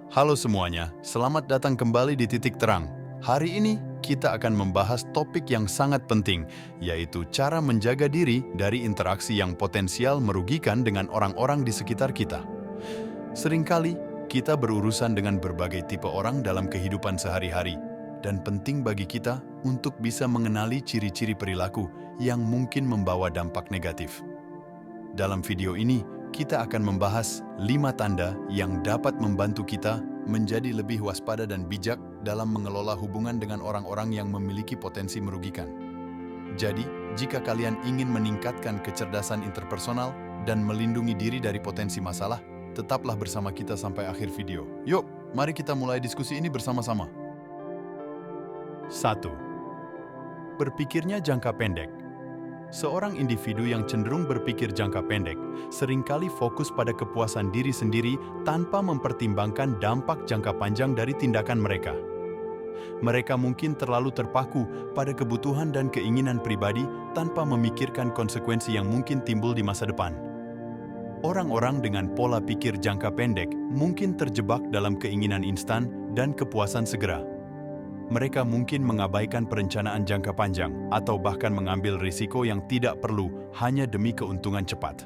Halo semuanya, selamat datang kembali di Titik Terang. Hari ini kita akan membahas topik yang sangat penting, yaitu cara menjaga diri dari interaksi yang potensial merugikan dengan orang-orang di sekitar kita. Seringkali kita berurusan dengan berbagai tipe orang dalam kehidupan sehari-hari, dan penting bagi kita untuk bisa mengenali ciri-ciri perilaku yang mungkin membawa dampak negatif. Dalam video ini, kita akan membahas 5 tanda yang dapat membantu kita menjadi lebih waspada dan bijak dalam mengelola hubungan dengan orang-orang yang memiliki potensi merugikan. Jadi, jika kalian ingin meningkatkan kecerdasan interpersonal dan melindungi diri dari potensi masalah, tetaplah bersama kita sampai akhir video. Yuk, mari kita mulai diskusi ini bersama-sama. 1. Berpikirnya jangka pendek. Seorang individu yang cenderung berpikir jangka pendek seringkali fokus pada kepuasan diri sendiri tanpa mempertimbangkan dampak jangka panjang dari tindakan mereka. Mereka mungkin terlalu terpaku pada kebutuhan dan keinginan pribadi tanpa memikirkan konsekuensi yang mungkin timbul di masa depan. Orang-orang dengan pola pikir jangka pendek mungkin terjebak dalam keinginan instan dan kepuasan segera. Mereka mungkin mengabaikan perencanaan jangka panjang atau bahkan mengambil risiko yang tidak perlu hanya demi keuntungan cepat.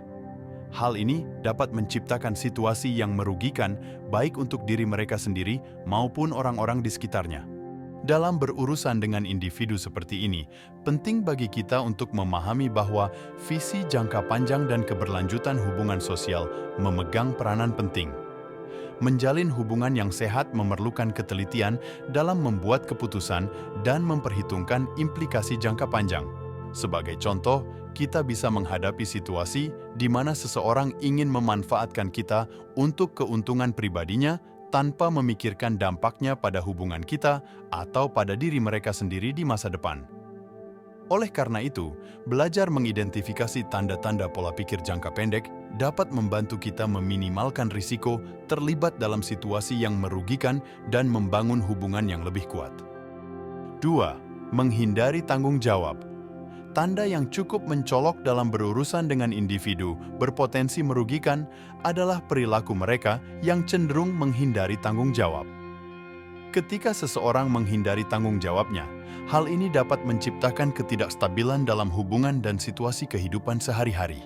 Hal ini dapat menciptakan situasi yang merugikan baik untuk diri mereka sendiri maupun orang-orang di sekitarnya. Dalam berurusan dengan individu seperti ini, penting bagi kita untuk memahami bahwa visi jangka panjang dan keberlanjutan hubungan sosial memegang peranan penting. Menjalin hubungan yang sehat memerlukan ketelitian dalam membuat keputusan dan memperhitungkan implikasi jangka panjang. Sebagai contoh, kita bisa menghadapi situasi di mana seseorang ingin memanfaatkan kita untuk keuntungan pribadinya tanpa memikirkan dampaknya pada hubungan kita atau pada diri mereka sendiri di masa depan. Oleh karena itu, belajar mengidentifikasi tanda-tanda pola pikir jangka pendek dapat membantu kita meminimalkan risiko terlibat dalam situasi yang merugikan dan membangun hubungan yang lebih kuat. 2. Menghindari tanggung jawab. Tanda yang cukup mencolok dalam berurusan dengan individu berpotensi merugikan adalah perilaku mereka yang cenderung menghindari tanggung jawab. Ketika seseorang menghindari tanggung jawabnya, hal ini dapat menciptakan ketidakstabilan dalam hubungan dan situasi kehidupan sehari-hari.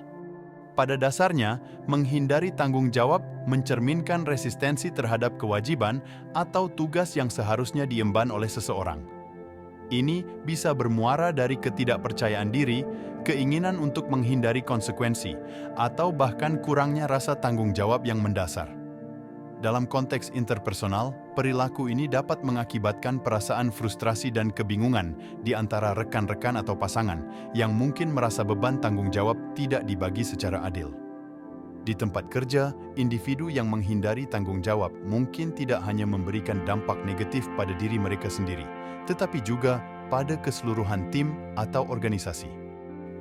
Pada dasarnya, menghindari tanggung jawab mencerminkan resistensi terhadap kewajiban atau tugas yang seharusnya diemban oleh seseorang. Ini bisa bermuara dari ketidakpercayaan diri, keinginan untuk menghindari konsekuensi, atau bahkan kurangnya rasa tanggung jawab yang mendasar. Dalam konteks interpersonal, perilaku ini dapat mengakibatkan perasaan frustrasi dan kebingungan di antara rekan-rekan atau pasangan yang mungkin merasa beban tanggung jawab tidak dibagi secara adil. Di tempat kerja, individu yang menghindari tanggung jawab mungkin tidak hanya memberikan dampak negatif pada diri mereka sendiri, tetapi juga pada keseluruhan tim atau organisasi.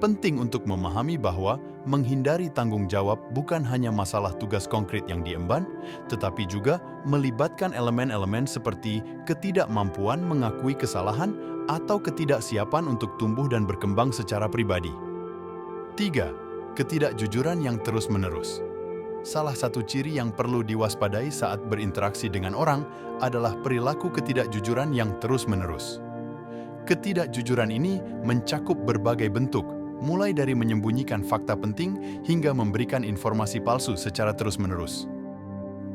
Penting untuk memahami bahwa menghindari tanggung jawab bukan hanya masalah tugas konkret yang diemban, tetapi juga melibatkan elemen-elemen seperti ketidakmampuan mengakui kesalahan atau ketidaksiapan untuk tumbuh dan berkembang secara pribadi. 3. Ketidakjujuran yang terus-menerus. Salah satu ciri yang perlu diwaspadai saat berinteraksi dengan orang adalah perilaku ketidakjujuran yang terus-menerus. Ketidakjujuran ini mencakup berbagai bentuk, mulai dari menyembunyikan fakta penting hingga memberikan informasi palsu secara terus-menerus.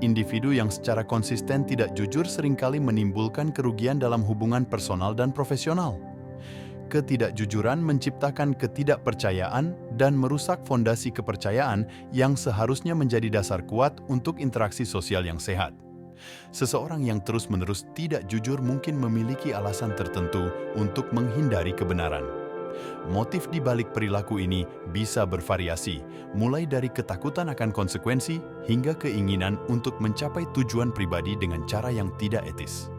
Individu yang secara konsisten tidak jujur seringkali menimbulkan kerugian dalam hubungan personal dan profesional. Ketidakjujuran menciptakan ketidakpercayaan dan merusak fondasi kepercayaan yang seharusnya menjadi dasar kuat untuk interaksi sosial yang sehat. Seseorang yang terus-menerus tidak jujur mungkin memiliki alasan tertentu untuk menghindari kebenaran. Motif di balik perilaku ini bisa bervariasi, mulai dari ketakutan akan konsekuensi hingga keinginan untuk mencapai tujuan pribadi dengan cara yang tidak etis.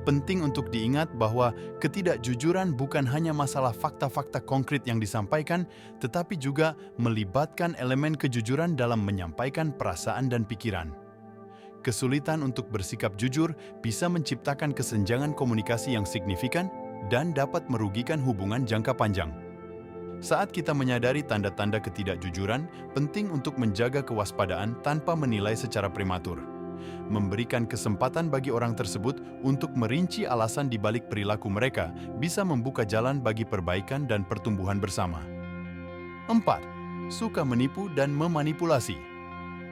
Penting untuk diingat bahwa ketidakjujuran bukan hanya masalah fakta-fakta konkret yang disampaikan, tetapi juga melibatkan elemen kejujuran dalam menyampaikan perasaan dan pikiran. Kesulitan untuk bersikap jujur bisa menciptakan kesenjangan komunikasi yang signifikan dan dapat merugikan hubungan jangka panjang. Saat kita menyadari tanda-tanda ketidakjujuran, penting untuk menjaga kewaspadaan tanpa menilai secara prematur. Memberikan kesempatan bagi orang tersebut untuk merinci alasan di balik perilaku mereka bisa membuka jalan bagi perbaikan dan pertumbuhan bersama. 4. Suka menipu dan memanipulasi.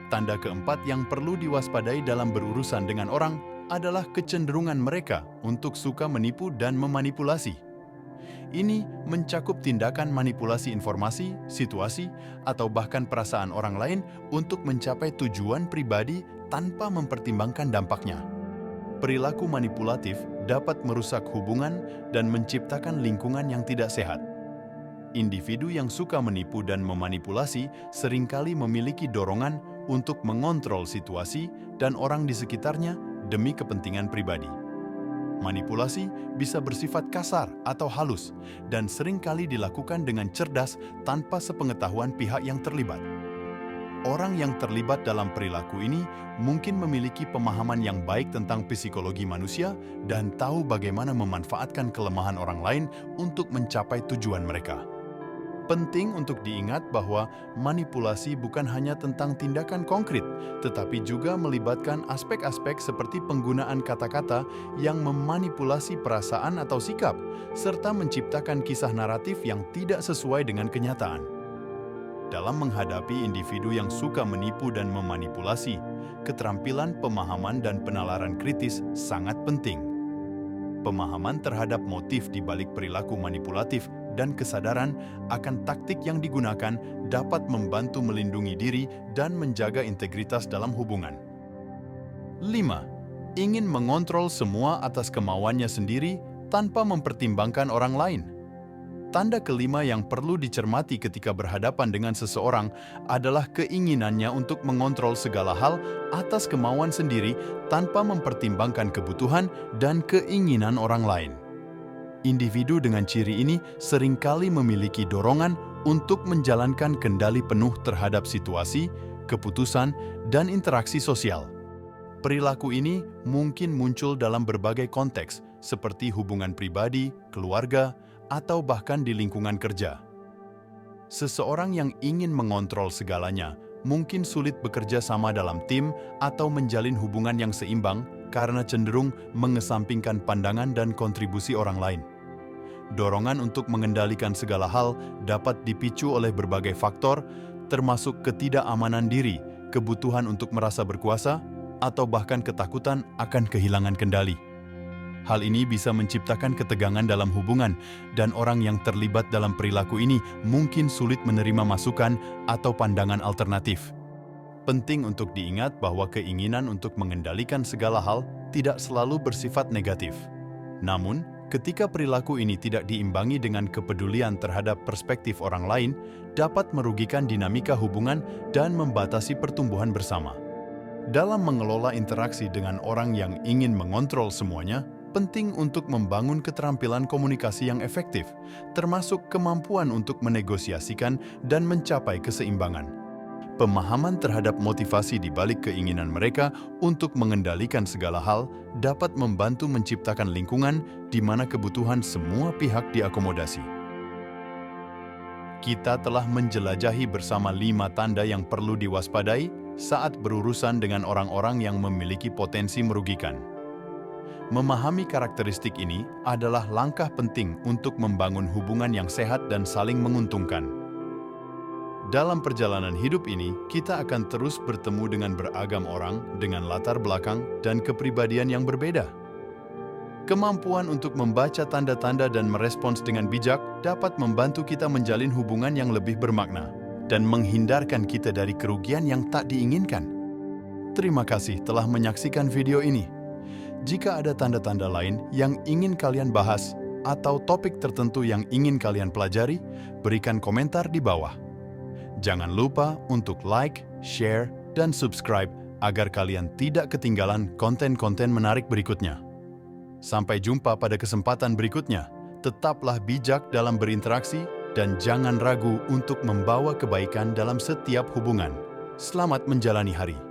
Tanda keempat yang perlu diwaspadai dalam berurusan dengan orang adalah kecenderungan mereka untuk suka menipu dan memanipulasi. Ini mencakup tindakan manipulasi informasi, situasi, atau bahkan perasaan orang lain untuk mencapai tujuan pribadi tanpa mempertimbangkan dampaknya. Perilaku manipulatif dapat merusak hubungan dan menciptakan lingkungan yang tidak sehat. Individu yang suka menipu dan memanipulasi seringkali memiliki dorongan untuk mengontrol situasi dan orang di sekitarnya demi kepentingan pribadi. Manipulasi bisa bersifat kasar atau halus dan seringkali dilakukan dengan cerdas tanpa sepengetahuan pihak yang terlibat. Orang yang terlibat dalam perilaku ini mungkin memiliki pemahaman yang baik tentang psikologi manusia dan tahu bagaimana memanfaatkan kelemahan orang lain untuk mencapai tujuan mereka. Penting untuk diingat bahwa manipulasi bukan hanya tentang tindakan konkret, tetapi juga melibatkan aspek-aspek seperti penggunaan kata-kata yang memanipulasi perasaan atau sikap, serta menciptakan kisah naratif yang tidak sesuai dengan kenyataan. Dalam menghadapi individu yang suka menipu dan memanipulasi, keterampilan pemahaman dan penalaran kritis sangat penting. Pemahaman terhadap motif di balik perilaku manipulatif dan kesadaran akan taktik yang digunakan dapat membantu melindungi diri dan menjaga integritas dalam hubungan. 5. Ingin mengontrol semua atas kemauannya sendiri tanpa mempertimbangkan orang lain. Tanda kelima yang perlu dicermati ketika berhadapan dengan seseorang adalah keinginannya untuk mengontrol segala hal atas kemauan sendiri tanpa mempertimbangkan kebutuhan dan keinginan orang lain. Individu dengan ciri ini seringkali memiliki dorongan untuk menjalankan kendali penuh terhadap situasi, keputusan, dan interaksi sosial. Perilaku ini mungkin muncul dalam berbagai konteks, seperti hubungan pribadi, keluarga, atau bahkan di lingkungan kerja. Seseorang yang ingin mengontrol segalanya mungkin sulit bekerja sama dalam tim atau menjalin hubungan yang seimbang karena cenderung mengesampingkan pandangan dan kontribusi orang lain. Dorongan untuk mengendalikan segala hal dapat dipicu oleh berbagai faktor, termasuk ketidakamanan diri, kebutuhan untuk merasa berkuasa, atau bahkan ketakutan akan kehilangan kendali. Hal ini bisa menciptakan ketegangan dalam hubungan, dan orang yang terlibat dalam perilaku ini mungkin sulit menerima masukan atau pandangan alternatif. Penting untuk diingat bahwa keinginan untuk mengendalikan segala hal tidak selalu bersifat negatif. Namun, ketika perilaku ini tidak diimbangi dengan kepedulian terhadap perspektif orang lain, dapat merugikan dinamika hubungan dan membatasi pertumbuhan bersama. Dalam mengelola interaksi dengan orang yang ingin mengontrol semuanya, penting untuk membangun keterampilan komunikasi yang efektif, termasuk kemampuan untuk menegosiasikan dan mencapai keseimbangan. Pemahaman terhadap motivasi di balik keinginan mereka untuk mengendalikan segala hal dapat membantu menciptakan lingkungan di mana kebutuhan semua pihak diakomodasi. Kita telah menjelajahi bersama 5 tanda yang perlu diwaspadai saat berurusan dengan orang-orang yang memiliki potensi merugikan. Memahami karakteristik ini adalah langkah penting untuk membangun hubungan yang sehat dan saling menguntungkan. Dalam perjalanan hidup ini, kita akan terus bertemu dengan beragam orang dengan latar belakang dan kepribadian yang berbeda. Kemampuan untuk membaca tanda-tanda dan merespons dengan bijak dapat membantu kita menjalin hubungan yang lebih bermakna dan menghindarkan kita dari kerugian yang tak diinginkan. Terima kasih telah menyaksikan video ini. Jika ada tanda-tanda lain yang ingin kalian bahas atau topik tertentu yang ingin kalian pelajari, berikan komentar di bawah. Jangan lupa untuk like, share, dan subscribe agar kalian tidak ketinggalan konten-konten menarik berikutnya. Sampai jumpa pada kesempatan berikutnya. Tetaplah bijak dalam berinteraksi dan jangan ragu untuk membawa kebaikan dalam setiap hubungan. Selamat menjalani hari.